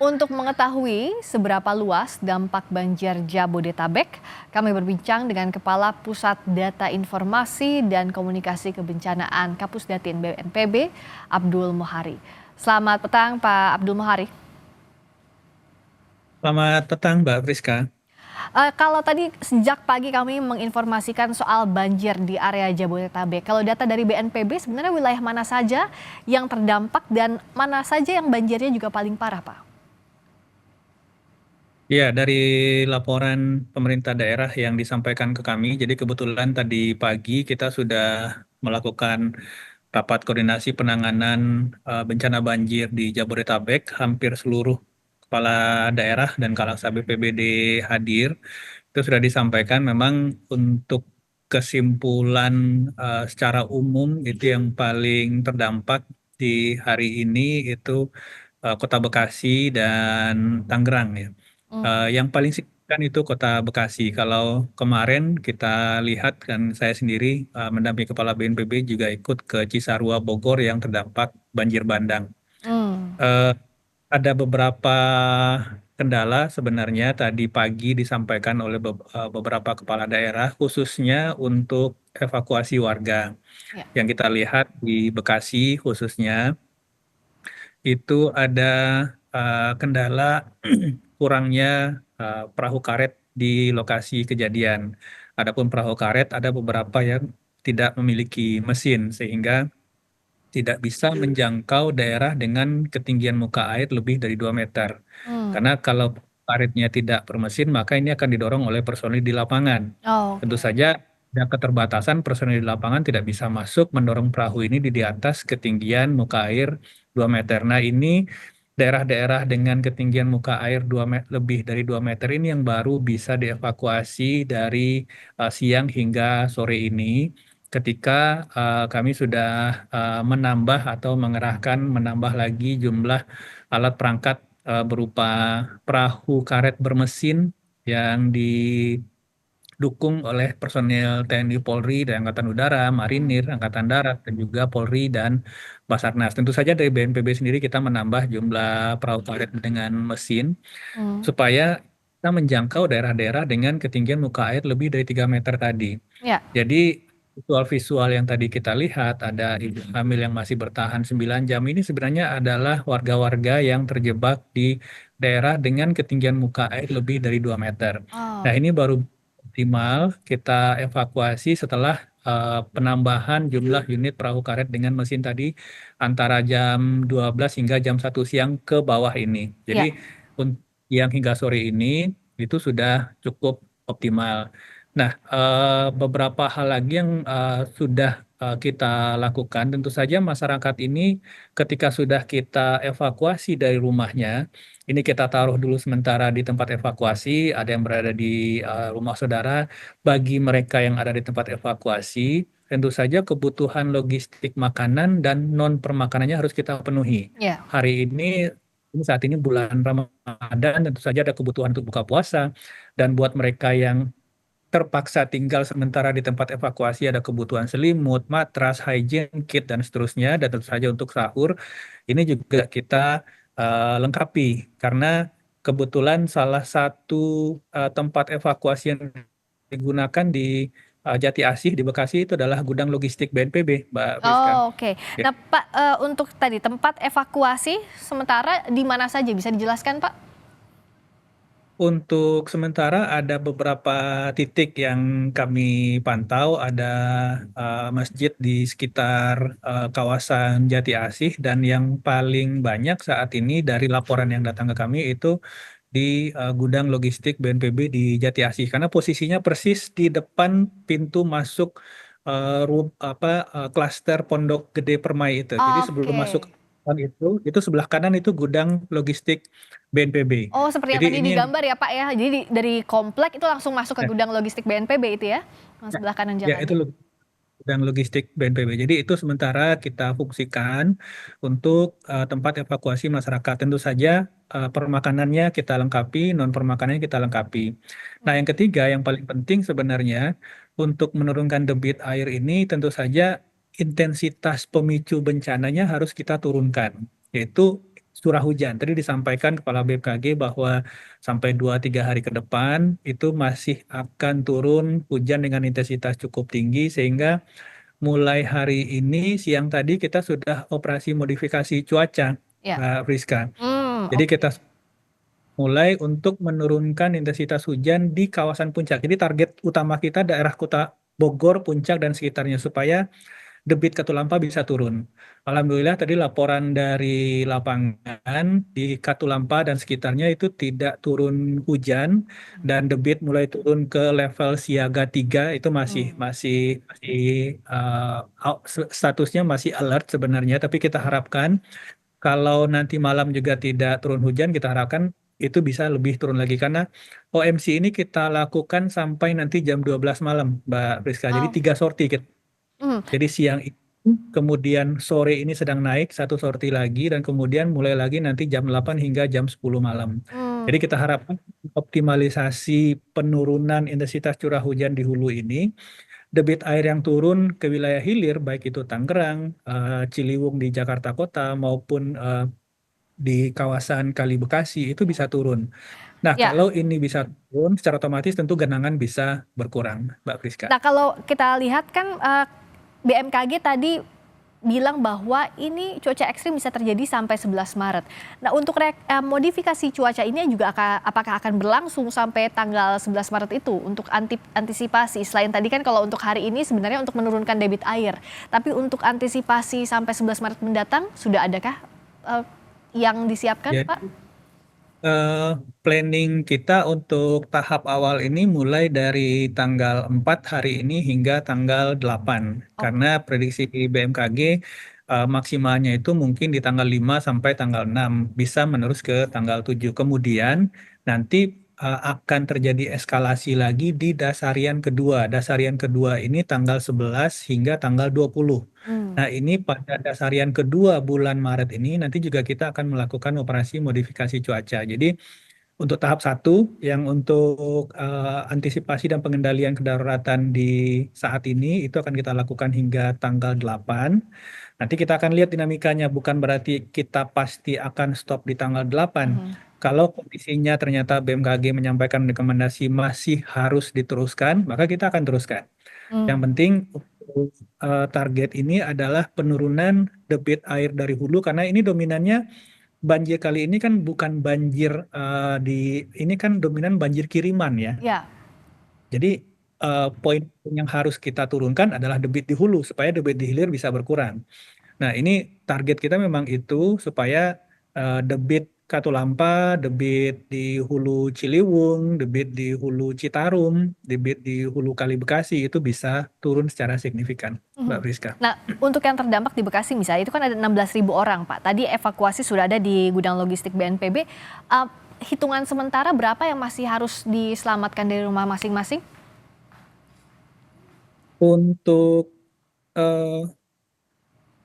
Untuk mengetahui seberapa luas dampak banjir Jabodetabek, kami berbincang dengan Kepala Pusat Data Informasi dan Komunikasi Kebencanaan Kapusdatin BNPB, Abdul Mohari. Selamat petang, Pak Abdul Mohari. Selamat petang, Mbak Friska. Kalau tadi sejak pagi kami menginformasikan soal banjir di area Jabodetabek. Kalau data dari BNPB, sebenarnya wilayah mana saja yang terdampak dan mana saja yang banjirnya juga paling parah, Pak? Ya, dari laporan pemerintah daerah yang disampaikan ke kami, jadi kebetulan tadi pagi kita sudah melakukan rapat koordinasi penanganan bencana banjir di Jabodetabek. Hampir seluruh kepala daerah dan Kalasa BPBD hadir. Itu sudah disampaikan memang untuk kesimpulan secara umum itu yang paling terdampak di hari ini itu Kota Bekasi dan Tangerang ya. Yang paling signifikan itu Kota Bekasi. Kalau kemarin kita lihat kan saya sendiri mendampingi Kepala BNPB juga ikut ke Cisarua Bogor yang terdampak banjir bandang. Hmm. Eh, ada beberapa kendala sebenarnya tadi pagi disampaikan oleh beberapa kepala daerah khususnya untuk evakuasi warga. Ya. Yang kita lihat di Bekasi khususnya itu ada kendala kurangnya perahu karet di lokasi kejadian. Adapun perahu karet ada beberapa yang tidak memiliki mesin sehingga tidak bisa menjangkau daerah dengan ketinggian muka air lebih dari 2 meter. Hmm. Karena kalau karetnya tidak bermesin, maka ini akan didorong oleh personil di lapangan. Oh, Tentu oke. saja ada keterbatasan personil di lapangan tidak bisa masuk mendorong perahu ini di atas ketinggian muka air 2 meter. Nah, ini daerah-daerah dengan ketinggian muka air lebih dari 2 meter ini yang baru bisa dievakuasi dari siang hingga sore ini ketika kami sudah menambah atau menambah lagi jumlah alat perangkat berupa perahu karet bermesin yang didukung oleh personil TNI Polri dan Angkatan Udara, Hmm. Marinir, Angkatan Darat, dan juga Polri dan Basarnas. Tentu saja dari BNPB sendiri kita menambah jumlah perahu karet dengan mesin Hmm. supaya kita menjangkau daerah-daerah dengan ketinggian muka air lebih dari 3 meter tadi. Ya. Jadi visual-visual yang tadi kita lihat, ada ibu hamil yang masih bertahan 9 jam ini sebenarnya adalah warga-warga yang terjebak di daerah dengan ketinggian muka air lebih dari 2 meter. Nah, Oh. ini baru optimal kita evakuasi setelah penambahan jumlah unit perahu karet dengan mesin tadi antara jam 12 hingga jam 1 siang ke bawah ini. Jadi Ya. untuk yang hingga sore ini itu sudah cukup optimal. Nah, beberapa hal lagi yang sudah kita lakukan, tentu saja masyarakat ini ketika sudah kita evakuasi dari rumahnya, ini kita taruh dulu sementara di tempat evakuasi, ada yang berada di rumah saudara. Bagi mereka yang ada di tempat evakuasi, tentu saja kebutuhan logistik makanan dan non permakanannya harus kita penuhi. Ya. Hari ini saat ini bulan Ramadan, tentu saja ada kebutuhan untuk buka puasa. Dan buat mereka yang terpaksa tinggal sementara di tempat evakuasi ada kebutuhan selimut, matras, hygiene kit dan seterusnya dan tentu saja untuk sahur ini juga kita lengkapi karena kebetulan salah satu tempat evakuasi yang digunakan di Jati Asih di Bekasi itu adalah gudang logistik BNPB, Mbak Friska. Oh, oke. Ya. Nah, Pak, untuk tadi tempat evakuasi sementara di mana saja bisa dijelaskan, Pak? Untuk sementara ada beberapa titik yang kami pantau, ada masjid di sekitar kawasan Jati Asih dan yang paling banyak saat ini dari laporan yang datang ke kami itu di gudang logistik BNPB di Jati Asih karena posisinya persis di depan pintu masuk klaster Pondok Gede Permai itu. Jadi sebelum masuk Oke. itu sebelah kanan itu gudang logistik BNPB. Oh, seperti yang Jadi tadi ini yang digambar ya, Pak, ya. Jadi dari komplek itu langsung masuk ke ya, gudang logistik BNPB itu ya? Yang ya, sebelah kanan ya, itu jalannya. gudang logistik BNPB. Jadi itu sementara kita fungsikan untuk tempat evakuasi masyarakat. Tentu saja permakanannya kita lengkapi, non permakanannya kita lengkapi. Nah, yang ketiga yang paling penting sebenarnya untuk menurunkan debit air ini tentu saja intensitas pemicu bencananya harus kita turunkan, yaitu curah hujan. Tadi disampaikan Kepala BMKG bahwa sampai 2-3 hari ke depan itu masih akan turun hujan dengan intensitas cukup tinggi sehingga mulai hari ini siang tadi kita sudah operasi modifikasi cuaca, Ya. Mbak Friska. Jadi kita Oke. mulai untuk menurunkan intensitas hujan di kawasan puncak. Jadi target utama kita daerah kota Bogor, Puncak, dan sekitarnya supaya debit Katulampa bisa turun. Alhamdulillah tadi laporan dari lapangan di Katulampa dan sekitarnya itu tidak turun hujan dan debit mulai turun ke level siaga 3 itu masih Hmm. masih masih statusnya masih alert sebenarnya, tapi kita harapkan kalau nanti malam juga tidak turun hujan, kita harapkan itu bisa lebih turun lagi karena OMC ini kita lakukan sampai nanti jam 12 malam, Mbak Priska. Jadi Oh. 3 sorti. Hmm. Jadi siang itu, kemudian sore ini sedang naik 1 sorti lagi, dan kemudian mulai lagi nanti jam 8 hingga jam 10 malam. Jadi Hmm. kita harapkan optimalisasi penurunan intensitas curah hujan di hulu ini, debit air yang turun ke wilayah hilir, baik itu Tangerang, Ciliwung di Jakarta Kota, maupun di kawasan Kali Bekasi, itu bisa turun. Nah, Ya. kalau ini bisa turun, secara otomatis tentu genangan bisa berkurang, Mbak Priska. Nah, kalau kita lihat kan BMKG tadi bilang bahwa ini cuaca ekstrim bisa terjadi sampai 11 Maret. Nah, untuk modifikasi cuaca ini juga apakah akan berlangsung sampai tanggal 11 Maret itu untuk antisipasi? Selain tadi kan kalau untuk hari ini sebenarnya untuk menurunkan debit air, tapi untuk antisipasi sampai 11 Maret mendatang sudah adakah eh, yang disiapkan, Jadi, Pak? eh, planning kita untuk tahap awal ini mulai dari tanggal 4 hari ini hingga tanggal 8. Karena Oke. prediksi BMKG maksimalnya itu mungkin di tanggal 5 sampai tanggal 6, bisa menerus ke tanggal 7. Kemudian nanti akan terjadi eskalasi lagi di dasarian kedua. Dasarian kedua ini tanggal 11 hingga tanggal 20. Hmm. Nah, ini pada dasarian kedua bulan Maret ini nanti juga kita akan melakukan operasi modifikasi cuaca. Jadi untuk tahap 1 yang untuk antisipasi dan pengendalian kedaruratan di saat ini itu akan kita lakukan hingga tanggal 8. Nanti kita akan lihat dinamikanya, bukan berarti kita pasti akan stop di tanggal 8. Mhm. Kalau kondisinya ternyata BMKG menyampaikan rekomendasi masih harus diteruskan, maka kita akan teruskan. Yang Hmm. penting untuk target ini adalah penurunan debit air dari hulu, karena ini dominannya banjir kali ini kan bukan banjir ini kan dominan banjir kiriman ya. Ya. Jadi poin yang harus kita turunkan adalah debit di hulu supaya debit di hilir bisa berkurang. Nah, ini target kita memang itu supaya debit Katulampa, debit di hulu Ciliwung, debit di hulu Citarum, debit di hulu Kali Bekasi itu bisa turun secara signifikan, Mbak Mhm. Friska. Nah, untuk yang terdampak di Bekasi misalnya, itu kan ada 16.000 orang, Pak. Tadi evakuasi sudah ada di gudang logistik BNPB. Hitungan sementara berapa yang masih harus diselamatkan dari rumah masing-masing? Untuk eh,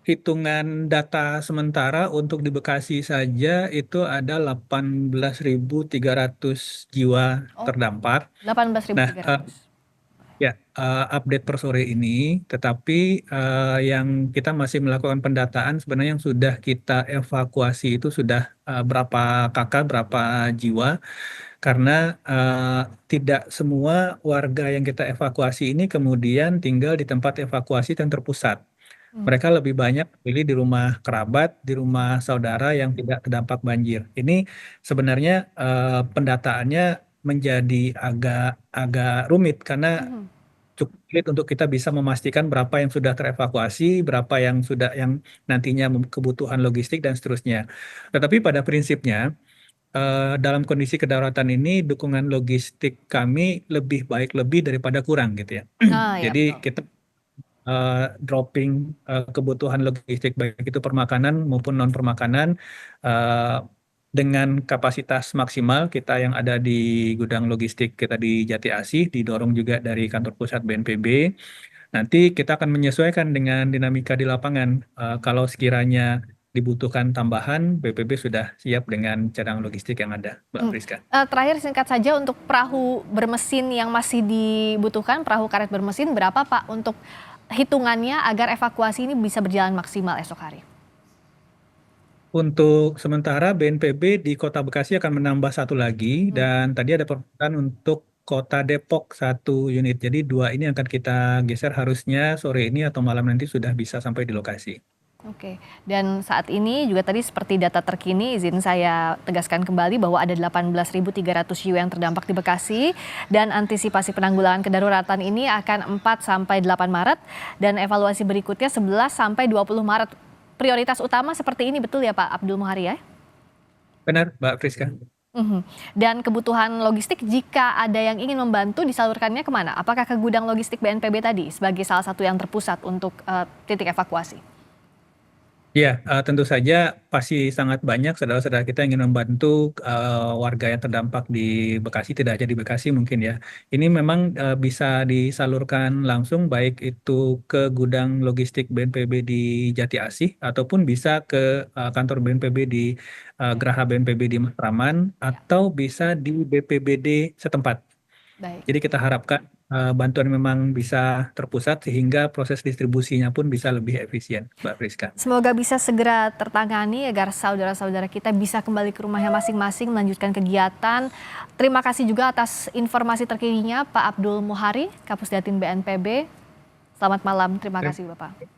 hitungan data sementara untuk di Bekasi saja itu ada 18.300 jiwa Oh, terdampak. Nah, 18.300. ya, update per sore ini, tetapi yang kita masih melakukan pendataan sebenarnya yang sudah kita evakuasi itu sudah berapa kakak, berapa jiwa, karena tidak semua warga yang kita evakuasi ini kemudian tinggal di tempat evakuasi yang terpusat. Hmm. Mereka lebih banyak pilih di rumah kerabat, di rumah saudara yang tidak terdampak banjir. Ini sebenarnya pendataannya menjadi agak agak rumit karena Mhm. cukup sulit untuk kita bisa memastikan berapa yang sudah terevakuasi, berapa yang sudah yang nantinya kebutuhan logistik dan seterusnya. Tetapi pada prinsipnya dalam kondisi kedaruratan ini dukungan logistik kami lebih baik lebih daripada kurang gitu ya. Ah, ya Jadi betul. kita dropping kebutuhan logistik baik itu permakanan maupun non permakanan eh, dengan kapasitas maksimal kita yang ada di gudang logistik kita di Jati Asih, didorong juga dari kantor pusat BNPB. Nanti kita akan menyesuaikan dengan dinamika di lapangan. Kalau sekiranya dibutuhkan tambahan, BPB sudah siap dengan cadangan logistik yang ada, Mbak Hmm. Priska. Terakhir singkat saja untuk perahu bermesin yang masih dibutuhkan, perahu karet bermesin berapa Pak untuk hitungannya agar evakuasi ini bisa berjalan maksimal esok hari? Untuk sementara BNPB di Kota Bekasi akan menambah satu lagi Hmm, dan tadi ada permintaan untuk Kota Depok satu unit. Jadi dua ini akan kita geser harusnya sore ini atau malam nanti sudah bisa sampai di lokasi. Oke, dan saat ini juga tadi seperti data terkini, izin saya tegaskan kembali bahwa ada 18.300 jiwa yang terdampak di Bekasi dan antisipasi penanggulangan kedaruratan ini akan 4 sampai 8 Maret dan evaluasi berikutnya 11 sampai 20 Maret. Prioritas utama seperti ini betul ya Pak Abdul Muhari ya? Benar, Mbak Friska? Mhm. Dan kebutuhan logistik jika ada yang ingin membantu disalurkannya kemana? Apakah ke gudang logistik BNPB tadi sebagai salah satu yang terpusat untuk titik evakuasi? Ya, tentu saja pasti sangat banyak saudara-saudara kita yang ingin membantu warga yang terdampak di Bekasi, tidak hanya di Bekasi mungkin ya. Ini memang bisa disalurkan langsung baik itu ke gudang logistik BNPB di Jati Asih ataupun bisa ke kantor BNPB di Ya, Geraha BNPB di Matraman ya, atau bisa di BPBD setempat. baik. Jadi kita harapkan bantuan memang bisa terpusat sehingga proses distribusinya pun bisa lebih efisien, Mbak Friska. Semoga bisa segera tertangani agar saudara-saudara kita bisa kembali ke rumahnya masing-masing melanjutkan kegiatan. Terima kasih juga atas informasi terkininya Pak Abdul Muhari, Kapus Datin BNPB. Selamat malam, terima kasih Bapak.